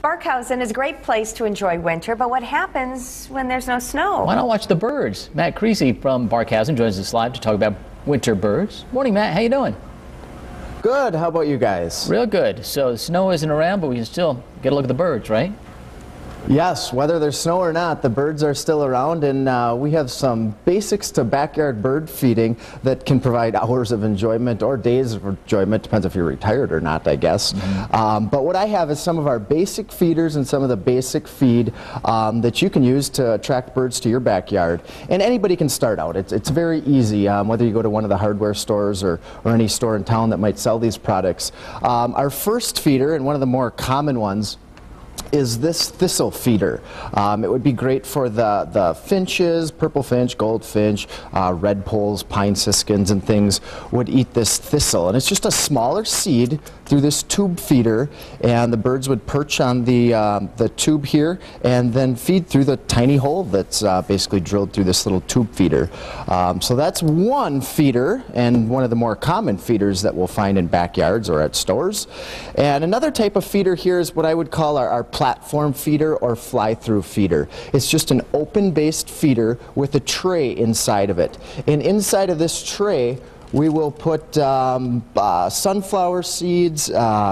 Barkhausen is a great place to enjoy winter, but what happens when there's no snow? Why not watch the birds? Matt Kriese from Barkhausen joins us live to talk about winter birds. Morning, Matt. How you doing? Good. How about you guys? Real good. So the snow isn't around, but we can still get a look at the birds, right? Yes, whether there's snow or not, the birds are still around, and we have some basics to backyard bird feeding that can provide hours of enjoyment or days of enjoyment, depends if you're retired or not, I guess. But what I have is some of our basic feeders and some of the basic feed that you can use to attract birds to your backyard. And anybody can start out. It's very easy, whether you go to one of the hardware stores or any store in town that might sell these products. Our first feeder, and one of the more common ones, is this thistle feeder. It would be great for the finches, purple finch, goldfinch, red poles, pine siskins, and things would eat this thistle. And it's just a smaller seed through this tube feeder, and the birds would perch on the tube here and then feed through the tiny hole that's basically drilled through this little tube feeder. So that's one feeder, and one of the more common feeders that we'll find in backyards or at stores. And another type of feeder here is what I would call our platform feeder or fly-through feeder. It's just an open-based feeder with a tray inside of it. And inside of this tray, we will put sunflower seeds,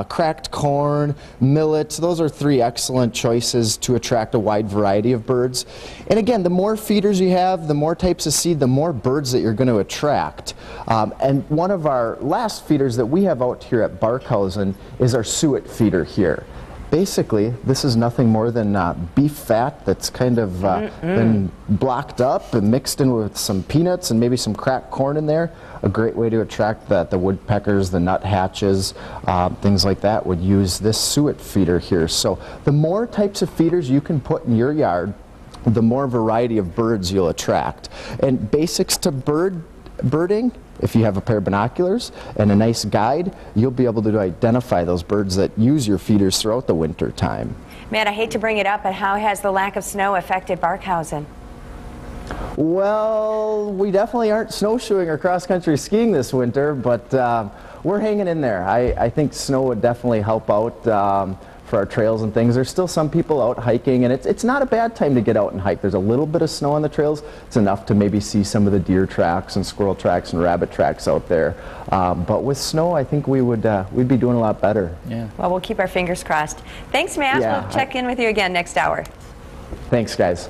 cracked corn, millet. Those are three excellent choices to attract a wide variety of birds. And again, the more feeders you have, the more types of seed, the more birds that you're going to attract. And one of our last feeders that we have out here at Barkhausen is our suet feeder here. Basically, this is nothing more than beef fat that's kind of been blocked up and mixed in with some peanuts and maybe some cracked corn in there. A great way to attract the woodpeckers, the nuthatches, things like that would use this suet feeder here. So the more types of feeders you can put in your yard, the more variety of birds you'll attract. And basics to birding, if you have a pair of binoculars and a nice guide, you'll be able to identify those birds that use your feeders throughout the winter time. Matt, I hate to bring it up, but how has the lack of snow affected Barkhausen? Well, we definitely aren't snowshoeing or cross-country skiing this winter, but we're hanging in there. I think snow would definitely help out for our trails and things. There's still some people out hiking, and it's not a bad time to get out and hike. There's a little bit of snow on the trails. It's enough to maybe see some of the deer tracks and squirrel tracks and rabbit tracks out there. But with snow, I think we'd be doing a lot better. Yeah. Well, we'll keep our fingers crossed. Thanks, Matt. Yeah, we'll check in with you again next hour. Thanks, guys.